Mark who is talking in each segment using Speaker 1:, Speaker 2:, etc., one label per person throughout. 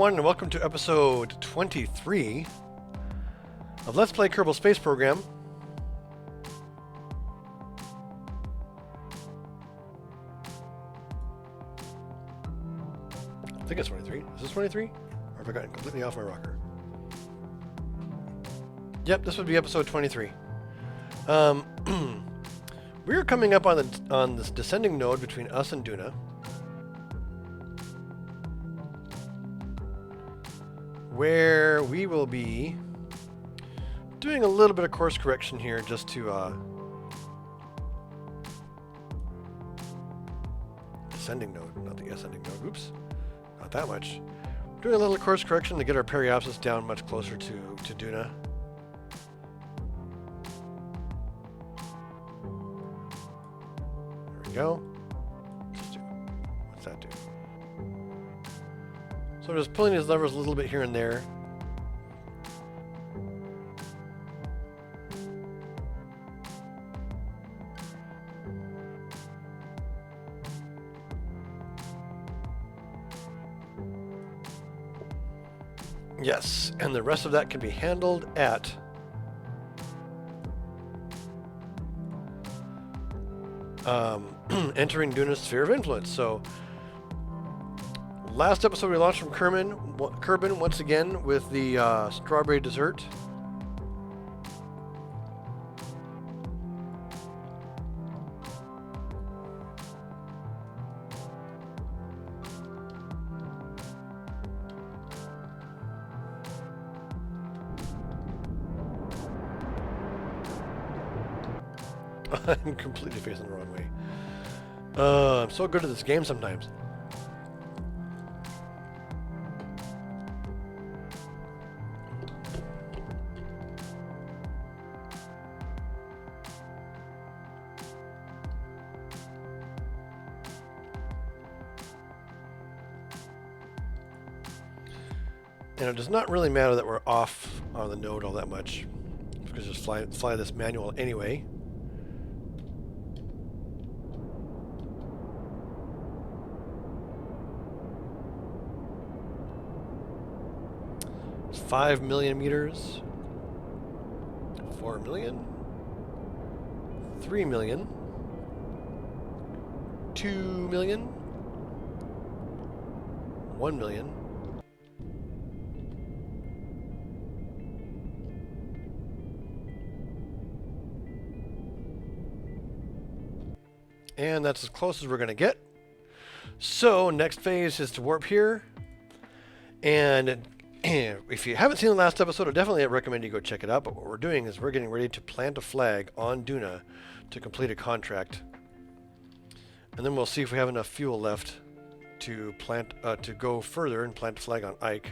Speaker 1: everyone, and welcome to episode 23 of Let's Play Kerbal Space Program. I think it's 23. Is this 23? Or have I gotten completely off my rocker? Yep, this would be episode 23. We are coming up on this descending node between us and Duna. Where we will be doing a little bit of course correction here just to descending node, not the ascending node. Oops, not that much. Doing a little course correction to get our periapsis down much closer to Duna. There we go. What's that do? So I'm just pulling these levers a little bit here and there. Yes, and the rest of that can be handled at entering Duna's sphere of influence. So last episode we launched from Kerbal once again with the strawberry dessert. I'm completely facing the wrong way. I'm so good at this game sometimes. And it does not really matter that we're off on the node all that much, because just fly this manual anyway. It's 5 million meters, 4 million, 3 million, 2 million, 1 million. And that's as close as we're going to get. So next phase is to warp here. And if you haven't seen the last episode, I definitely recommend you go check it out. But what we're doing is we're getting ready to plant a flag on Duna to complete a contract. And then we'll see if we have enough fuel left to plant to go further and plant a flag on Ike.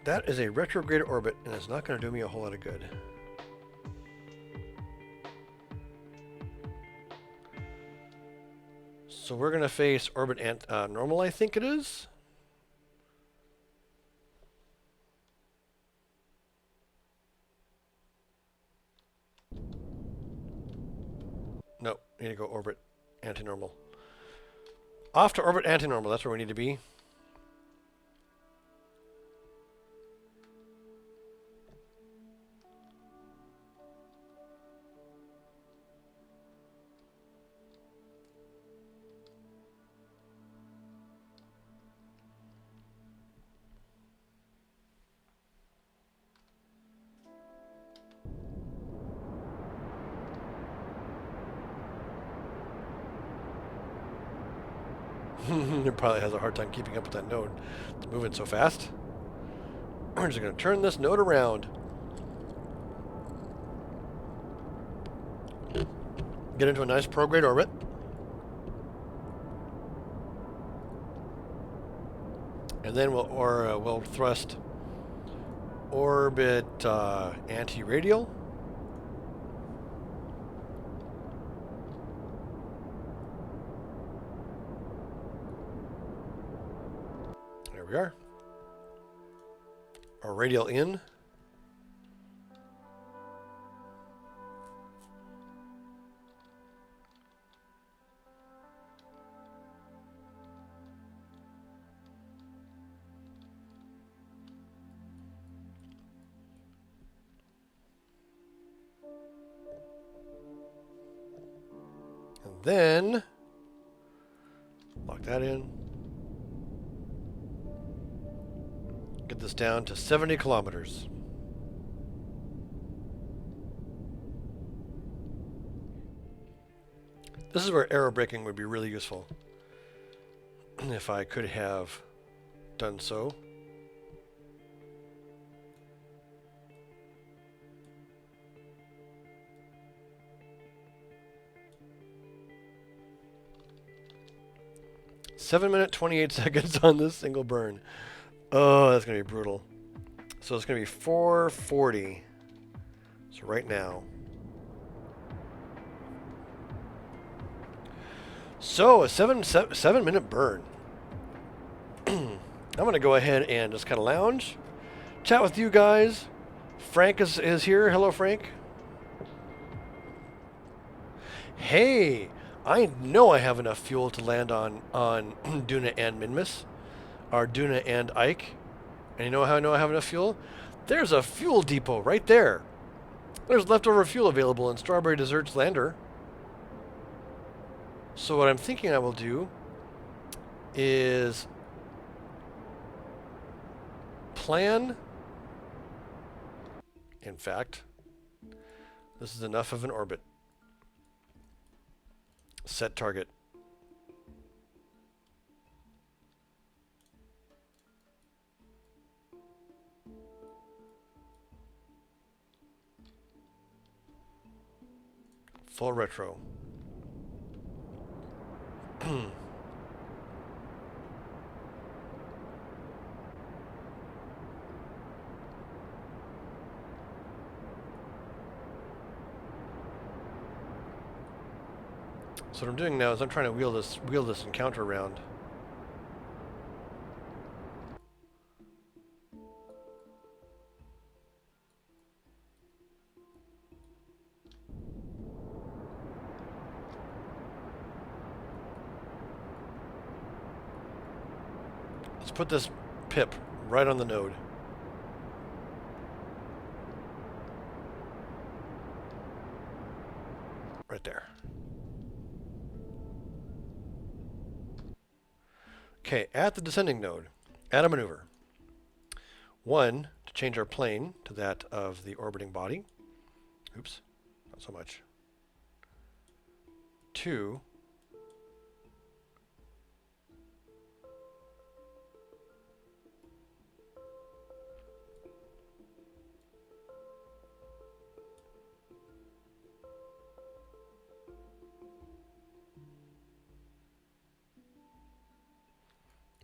Speaker 1: That is a retrograde orbit, and it's not going to do me a whole lot of good. So we're going to face orbit normal, I think it is. Nope, need to go orbit anti-normal. Off to orbit anti-normal, that's where we need to be. It probably has a hard time keeping up with that node. It's moving so fast. We're just going to turn this node around. Get into a nice prograde orbit. And then we'll thrust orbit anti-radial. There we are. Our radial in. And then lock that in. Get this down to 70 kilometers. This is where aerobraking would be really useful. If I could have done so. Seven minute 28 seconds on this single burn. Oh, that's gonna be brutal. So it's gonna be 440. So right now. So a seven minute burn. I'm gonna go ahead and just kind of lounge, chat with you guys. Frank is here. Hello, Frank. Hey, I know I have enough fuel to land on Duna and Minmus, or Duna and Ike. And you know how I know I have enough fuel? There's a fuel depot right there. There's leftover fuel available in Strawberry Dessert's lander. So what I'm thinking I will do is plan. In fact, this is enough of an orbit. Set target. Full retro. So what I'm doing now is I'm trying to wheel this encounter around. Let's put this pip right on the node. Right there. Okay, at the descending node, add a maneuver. 1, to change our plane to that of the orbiting body. Oops, not so much. 2,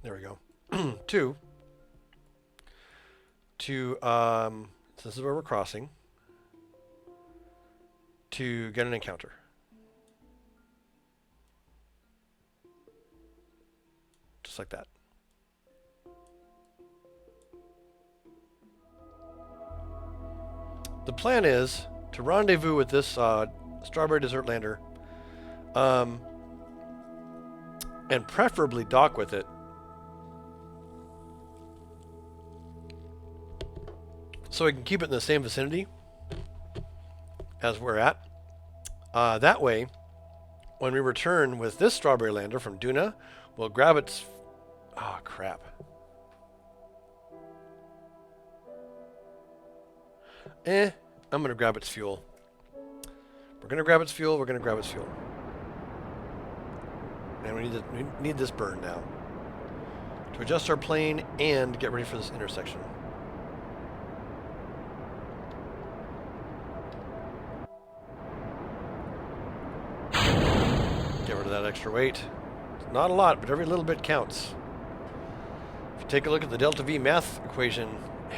Speaker 1: there we go. 2, to, so this is where we're crossing, to get an encounter. Just like that. The plan is to rendezvous with this Strawberry Dessert lander, and preferably dock with it, so we can keep it in the same vicinity as we're at. That way, when we return with this Strawberry lander from Duna, we'll grab its... Oh, crap. I'm going to grab its fuel. We're going to grab its fuel. We're going to grab its fuel. And we need this burn now to adjust our plane and get ready for this intersection. Get rid of that extra weight. It's not a lot, but every little bit counts. If you take a look at the delta V math equation,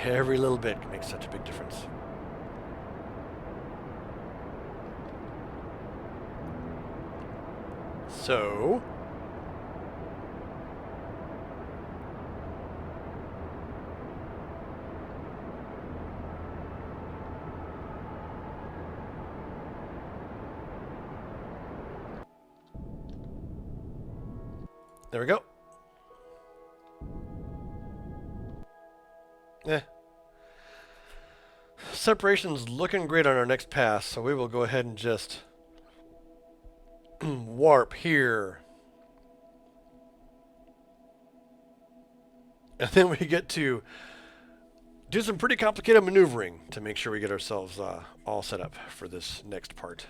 Speaker 1: every little bit makes such a big difference. So, there we go. Separation's looking great on our next pass, so we will go ahead and just warp here. And then we get to do some pretty complicated maneuvering to make sure we get ourselves all set up for this next part.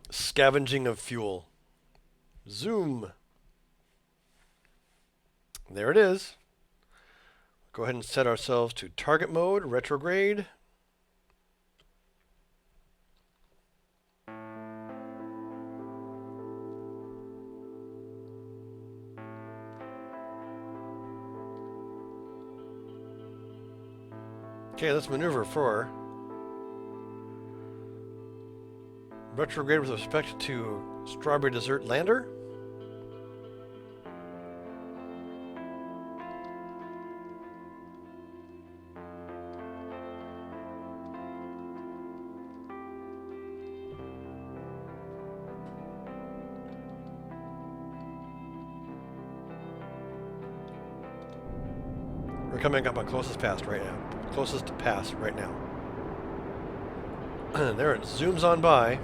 Speaker 1: Scavenging of fuel. Zoom. There it is. Go ahead and set ourselves to target mode, retrograde. Okay, let's maneuver for retrograde with respect to Strawberry Dessert Lander. We're coming up on closest pass right now. Closest to pass right now. There it zooms on by.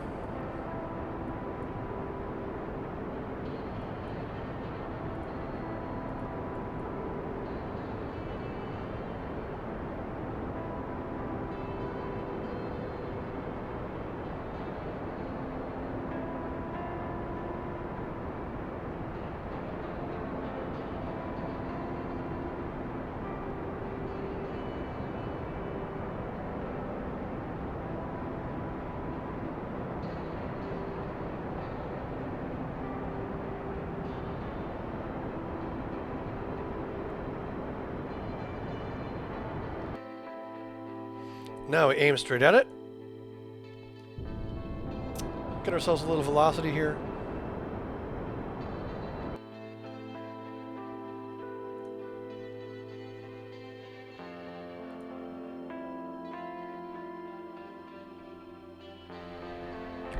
Speaker 1: Now we aim straight at it. Get ourselves a little velocity here.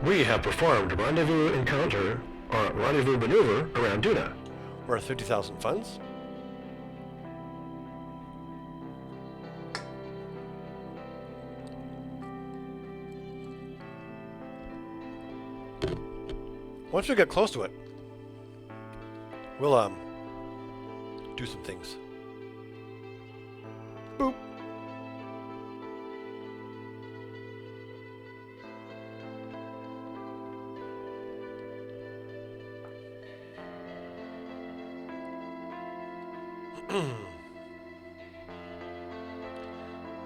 Speaker 1: We have performed rendezvous encounter, or rendezvous maneuver around Duna. Worth 50,000 funds. Once we get close to it, we'll do some things. Boop.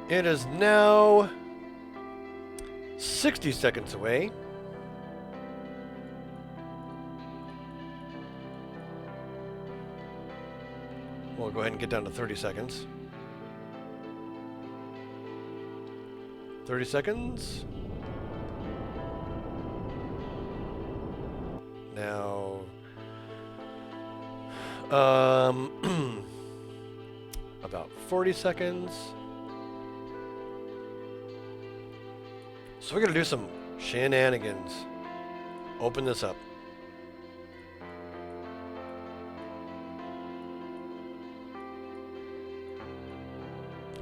Speaker 1: It is now 60 seconds away. We'll go ahead and get down to 30 seconds. 30 seconds. Now, about 40 seconds. So we're going to do some shenanigans. Open this up.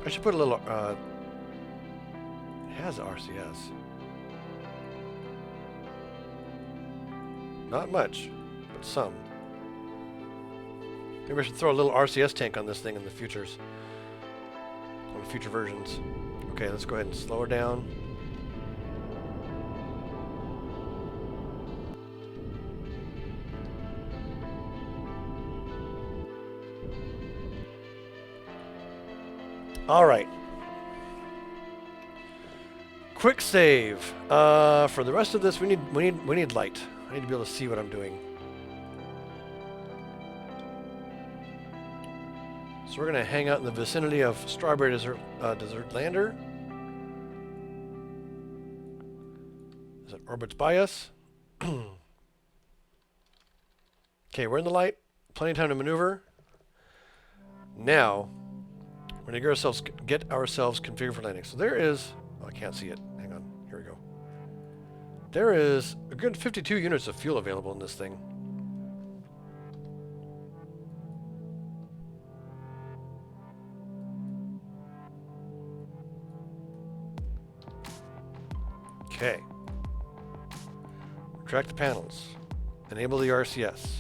Speaker 1: I should put a little, it has RCS. Not much, but some. Maybe I should throw a little RCS tank on this thing in the futures. On the future versions. Okay, let's go ahead and slow her down. All right. Quick save. For the rest of this, we need light. I need to be able to see what I'm doing. So we're gonna hang out in the vicinity of Strawberry Dessert Lander. As it orbits by us. Okay, we're in the light. Plenty of time to maneuver. Now, we're going to get ourselves configured for landing. So there is... Oh, I can't see it. Hang on. Here we go. There is a good 52 units of fuel available in this thing. Okay. Retract the panels. Enable the RCS.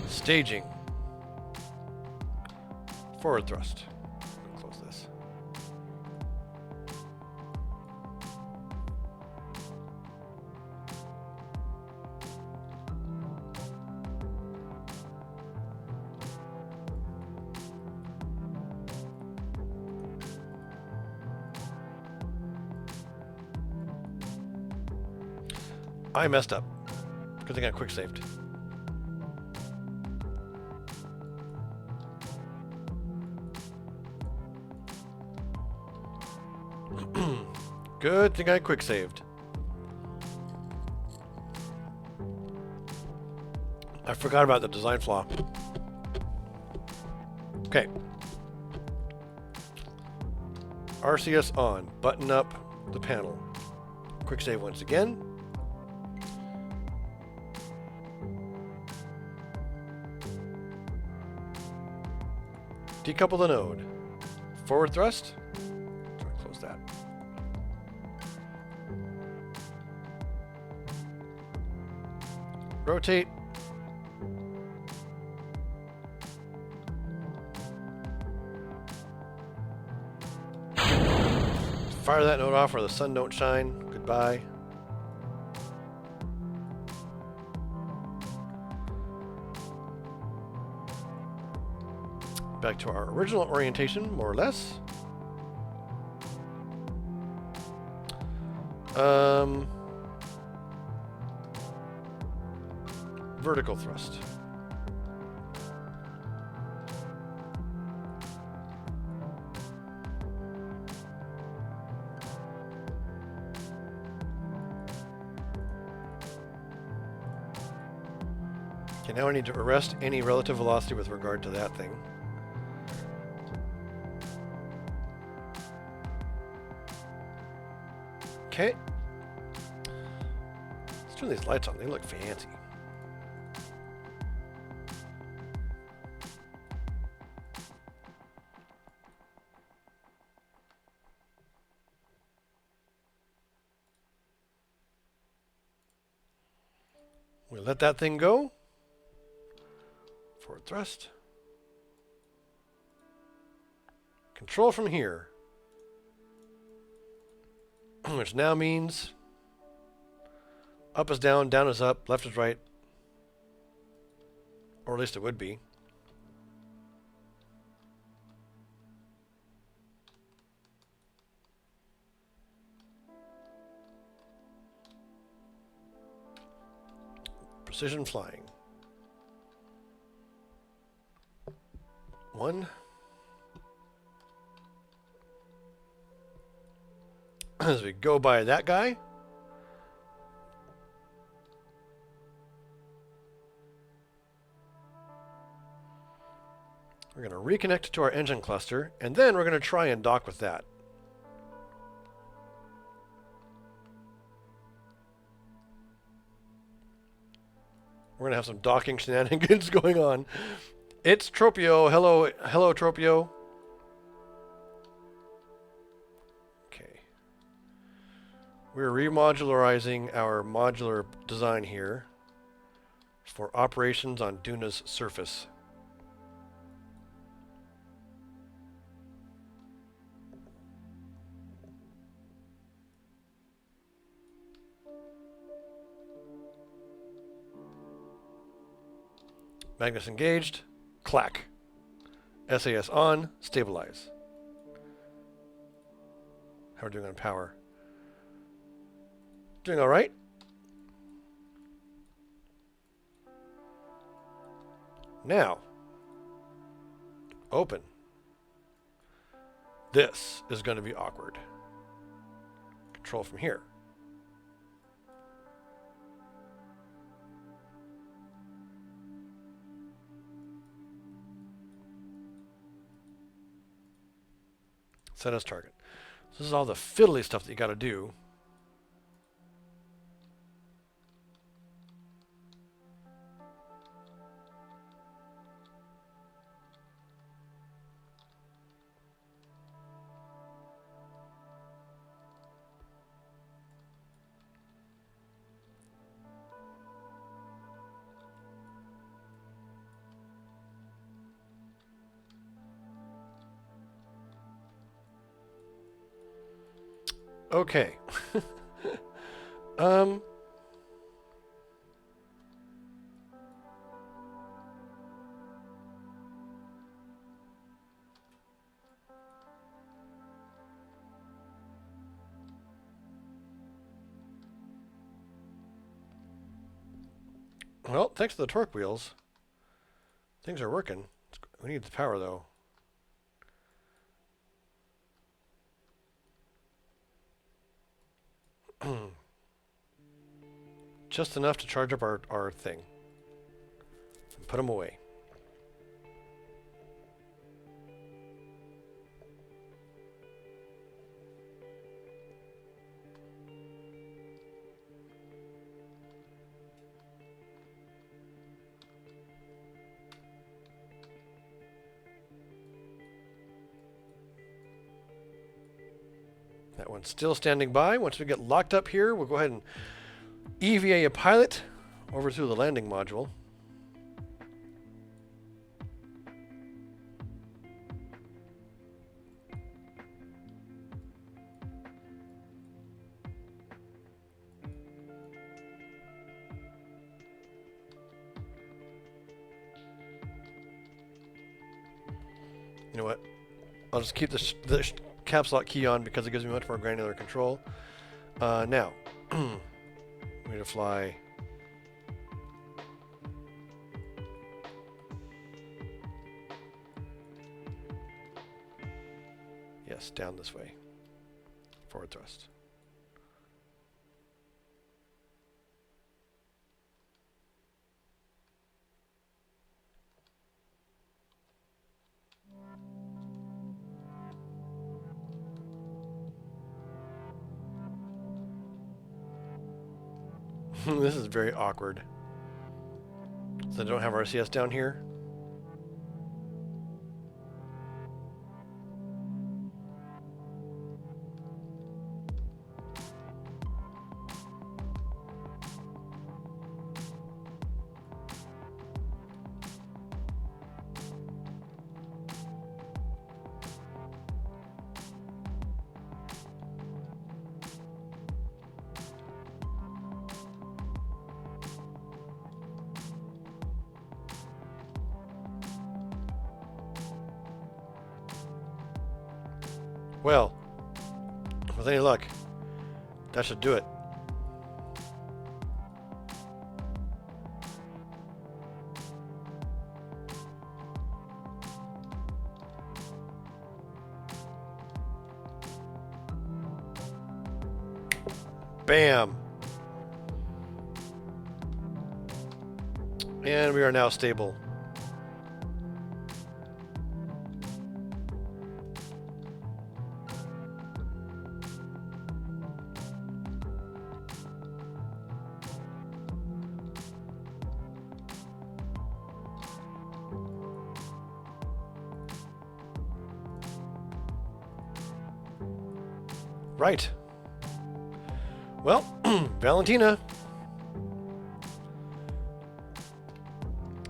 Speaker 1: Staging. Forward thrust. Close this. I messed up. Good thing I quick saved. Good thing I quick saved. I forgot about the design flaw. Okay. RCS on. Button up the panel. Quick save once again. Decouple the node. Forward thrust. Try to close that. Rotate. Fire that node off where the sun don't shine. Goodbye. Back to our original orientation, more or less. Vertical thrust. Okay, now I need to arrest any relative velocity with regard to that thing. Okay. Let's turn these lights on. They look fancy. We let that thing go. Forward thrust. Control from here. Which now means up is down, down is up, left is right. Or at least it would be. Precision flying. 1. As we go by that guy. We're going to reconnect to our engine cluster, and then we're going to try and dock with that. We're going to have some docking shenanigans going on. It's Tropio. Hello, hello, Tropio. Okay. We're remodularizing our modular design here for operations on Duna's surface. Magnus engaged. Clack. SAS on. Stabilize. How are we doing on power? Doing all right. Now, open. This is going to be awkward. Control from here. Set as target. So this is all the fiddly stuff that you got to do. Okay. Well, thanks to the torque wheels, things are working. We need the power, though. Just enough to charge up our thing. And put them away. That one's still standing by. Once we get locked up here, we'll go ahead and EVA a pilot over to the landing module. You know what? I'll just keep the caps lock key on because it gives me much more granular control. Now, I'm going to fly. Yes, down this way. Forward thrust. This is very awkward. So I don't have RCS down here. Well, with any luck, that should do it. Bam! And we are now stable. Right. Well, Valentina,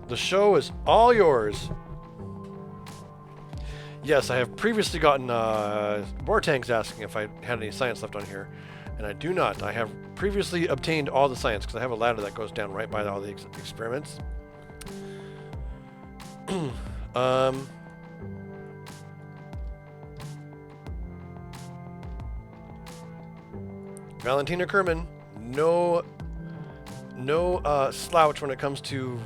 Speaker 1: the show is all yours. Yes, I have previously gotten Vortanks asking if I had any science left on here, and I do not. I have previously obtained all the science because I have a ladder that goes down right by all the experiments. Valentina Kerman, no slouch when it comes to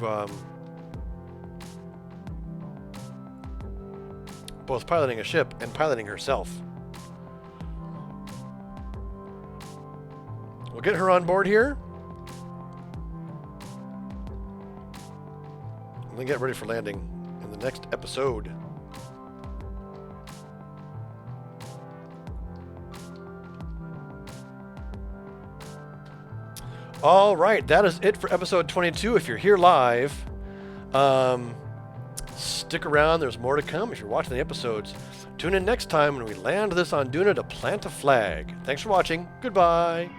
Speaker 1: both piloting a ship and piloting herself. We'll get her on board here. And then get ready for landing in the next episode. All right, that is it for episode 22. If you're here live, stick around. There's more to come. If you're watching the episodes, tune in next time when we land this on Duna to plant a flag. Thanks for watching. Goodbye.